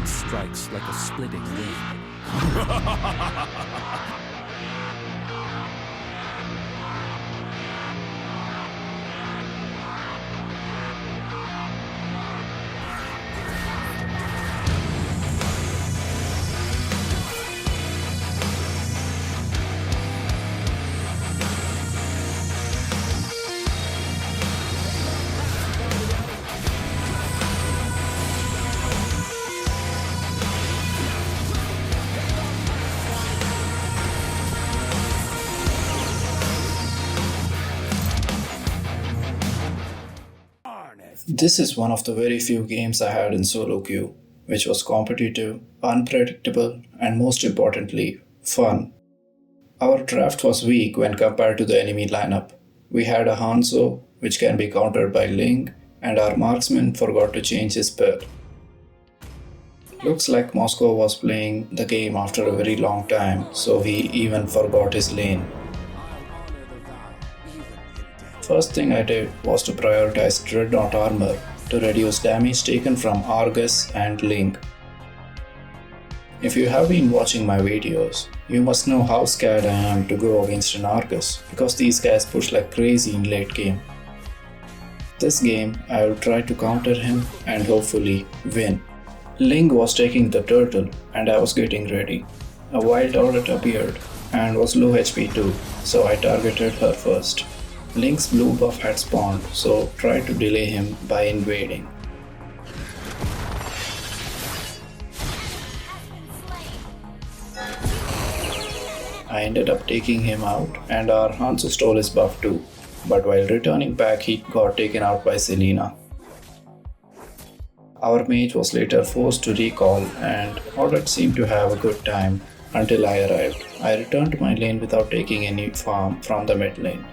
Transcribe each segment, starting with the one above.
LEOMORD strikes like a splitting wind. This is one of the very few games I had in solo queue, which was competitive, unpredictable, and most importantly, fun. Our draft was weak when compared to the enemy lineup. We had a Hanzo, which can be countered by Ling, and our marksman forgot to change his spell. Looks like Moscow was playing the game after a very long time, so he even forgot his lane. First thing I did was to prioritize Dreadnought armor to reduce damage taken from Argus and Link. If you have been watching my videos, you must know how scared I am to go against an Argus because these guys push like crazy in late game. This game I will try to counter him and hopefully win. Ling was taking the turtle and I was getting ready. A wild audit appeared and was low HP too, so I targeted her first. Link's blue buff had spawned, so tried to delay him by invading. I ended up taking him out and our Hanzo stole his buff too, but while returning back he got taken out by Selena. Our mage was later forced to recall and Audit seemed to have a good time until I arrived. I returned to my lane without taking any farm from the mid lane.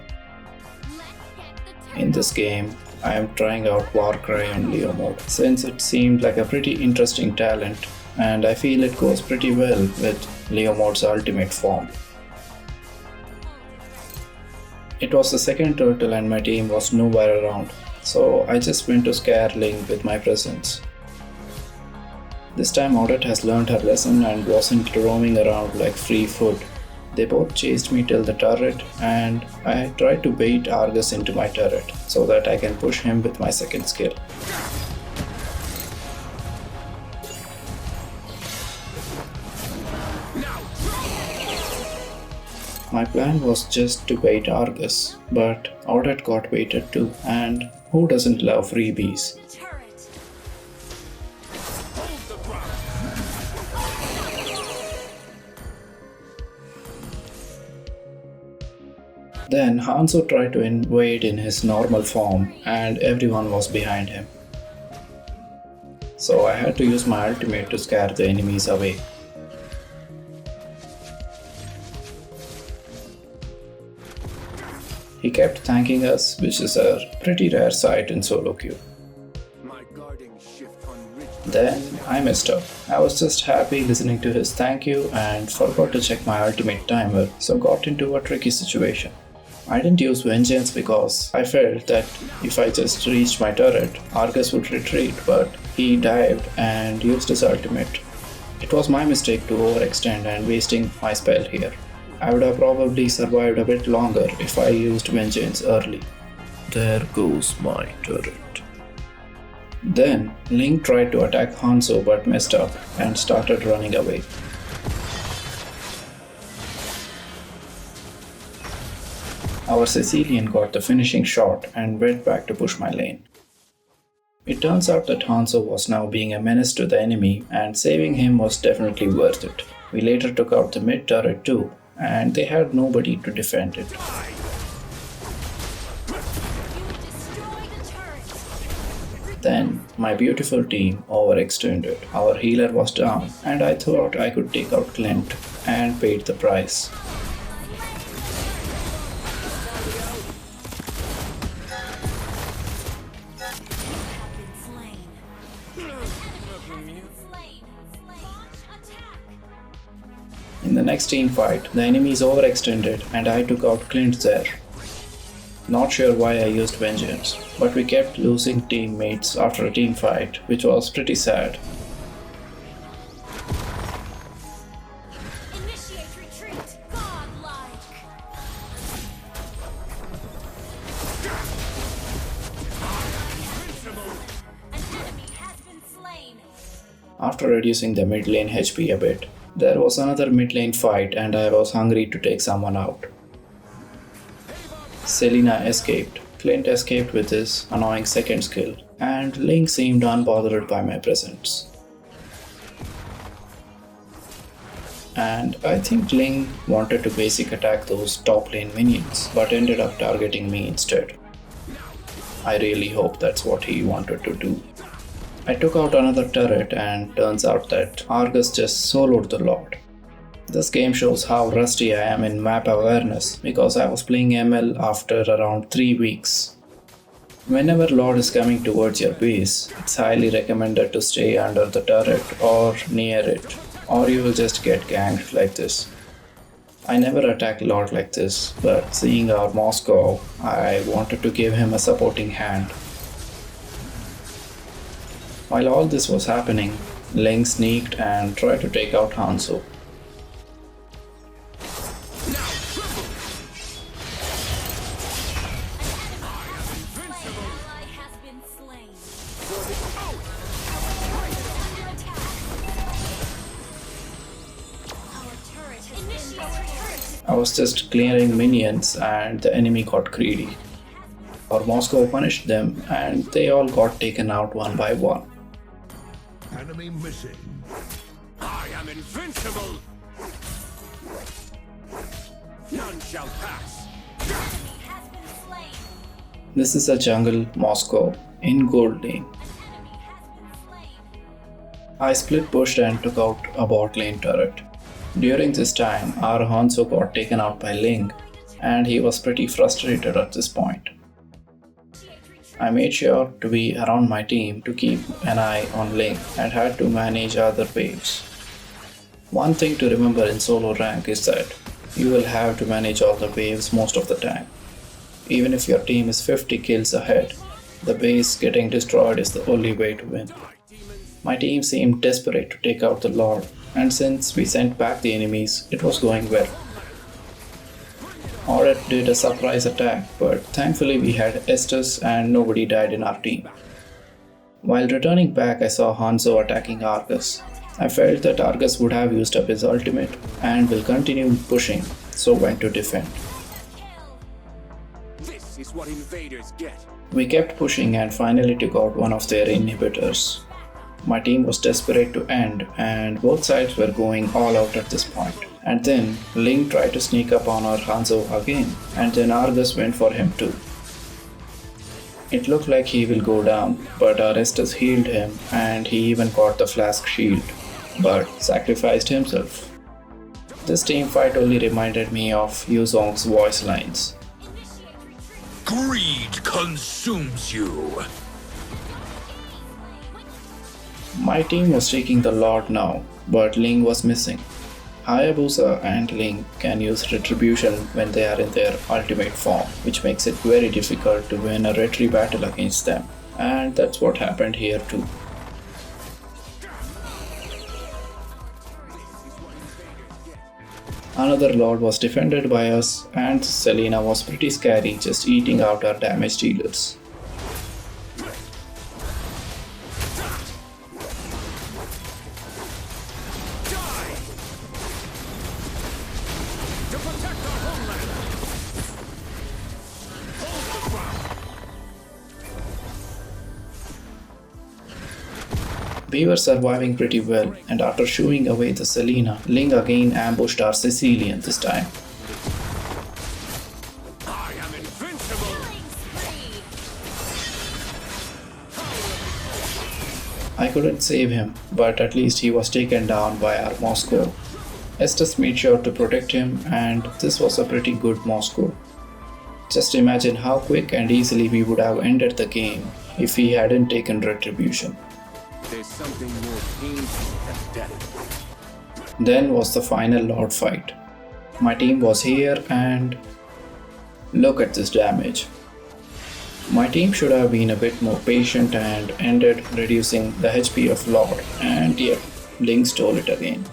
In this game, I am trying out Warcry on LEOMORD since it seemed like a pretty interesting talent and I feel it goes pretty well with LEOMORD's ultimate form. It was the second turtle and my team was nowhere around, so I just went to scare Ling with my presence. This time Audit has learned her lesson and wasn't roaming around like free food. They both chased me till the turret and I tried to bait Argus into my turret so that I can push him with my second skill. My plan was just to bait Argus, but Audit got baited too, and who doesn't love freebies? Then Hanzo tried to invade in his normal form and everyone was behind him. So I had to use my ultimate to scare the enemies away. He kept thanking us, which is a pretty rare sight in solo queue. Then I messed up. I was just happy listening to his thank you and forgot to check my ultimate timer, so got into a tricky situation. I didn't use Vengeance because I felt that if I just reached my turret, Argus would retreat, but he dived and used his ultimate. It was my mistake to overextend and wasting my spell here. I would have probably survived a bit longer if I used Vengeance early. There goes my turret. Then Ling tried to attack Hanzo but messed up and started running away. Our Sicilian got the finishing shot and went back to push my lane. It turns out that Hanzo was now being a menace to the enemy and saving him was definitely worth it. We later took out the mid turret too and they had nobody to defend it. Then my beautiful team overextended. Our healer was down and I thought I could take out Clint and paid the price. In the next team fight, the enemies overextended and I took out Clint there. Not sure why I used Vengeance, but we kept losing teammates after a team fight, which was pretty sad. After reducing the mid lane HP a bit, there was another mid lane fight and I was hungry to take someone out. Selena escaped, Clint escaped with his annoying second skill, and Link seemed unbothered by my presence. And I think Link wanted to basic attack those top lane minions, but ended up targeting me instead. I really hope that's what he wanted to do. I took out another turret and turns out that Argus just soloed the Lord. This game shows how rusty I am in map awareness because I was playing ML after around 3 weeks. Whenever Lord is coming towards your base, it's highly recommended to stay under the turret or near it, or you will just get ganked like this. I never attack Lord like this, but seeing our Moscow, I wanted to give him a supporting hand. While all this was happening, Link sneaked and tried to take out Hanzo. I was just clearing minions and the enemy got greedy. Our Moscow punished them and they all got taken out one by one. Enemy missing. I am invincible! None shall pass! This is a jungle Moscow in gold lane. I split pushed and took out a bot lane turret. During this time, our Hanzo got taken out by Link and he was pretty frustrated at this point. I made sure to be around my team to keep an eye on Link and had to manage other waves. One thing to remember in solo rank is that you will have to manage all the waves most of the time. Even if your team is 50 kills ahead, the base getting destroyed is the only way to win. My team seemed desperate to take out the Lord, and since we sent back the enemies, it was going well. Audit did a surprise attack, but thankfully we had Estus and nobody died in our team. While returning back, I saw Hanzo attacking Argus. I felt that Argus would have used up his ultimate and will continue pushing, so went to defend. This is what invaders get. We kept pushing and finally took out one of their inhibitors. My team was desperate to end and both sides were going all out at this point. And then Link tried to sneak up on our Hanzo again and then Argus went for him too. It looked like he will go down, but our Estus healed him and he even got the flask shield, but sacrificed himself. This team fight only reminded me of Yuzong's voice lines. Greed consumes you. My team was taking the Lord now, but Link was missing. Hayabusa and Link can use retribution when they are in their ultimate form, which makes it very difficult to win a retry battle against them. And that's what happened here too. Another Lord was defended by us and Selena was pretty scary, just eating out our damage dealers. We were surviving pretty well, and after shooing away the Selena, Link again ambushed our Sicilian this time. I am invincible! I couldn't save him, but at least he was taken down by our Moscow. Estus made sure to protect him, and this was a pretty good Moscow. Just imagine how quick and easily we would have ended the game if he hadn't taken retribution. There's something more painful than death. Then was the final Lord fight. My team was here and look at this damage. My team should have been a bit more patient and ended reducing the HP of Lord, and yet Link stole it again.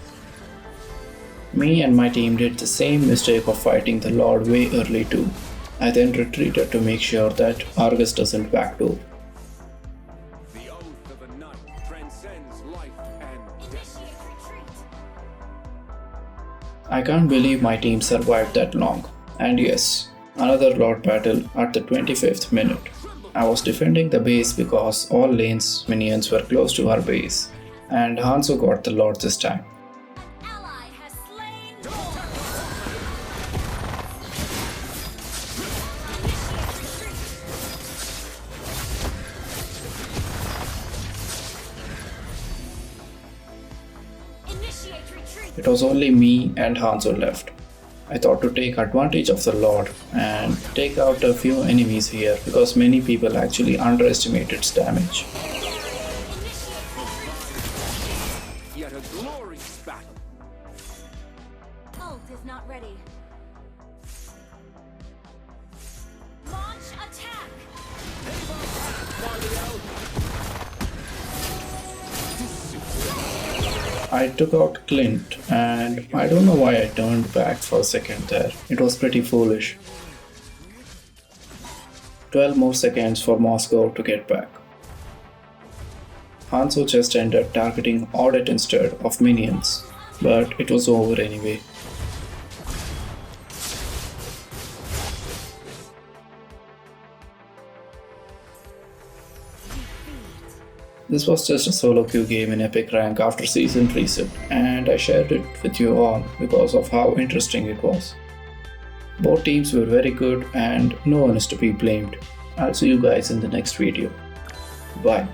Me and my team did the same mistake of fighting the Lord way early too. I then retreated to make sure that Argus doesn't backdoor. The oath of a night transcends life and death. I can't believe my team survived that long. And yes, another Lord battle at the 25th minute. I was defending the base because all lane's minions were close to our base, and Hanzo got the Lord this time. Ally has slain Initiate retreat. It was only me and Hanzo left. I thought to take advantage of the Lord and take out a few enemies here because many people actually underestimate its damage. Yet a glorious battle. Ult is not ready. Launch attack. I took out Clint and I don't know why I turned back for a second there. It was pretty foolish. 12 more seconds for Moscow to get back. Hanzo just ended targeting Audit instead of minions, but it was over anyway. This was just a solo queue game in Epic Rank after season reset, and I shared it with you all because of how interesting it was. Both teams were very good and no one is to be blamed. I'll see you guys in the next video. Bye.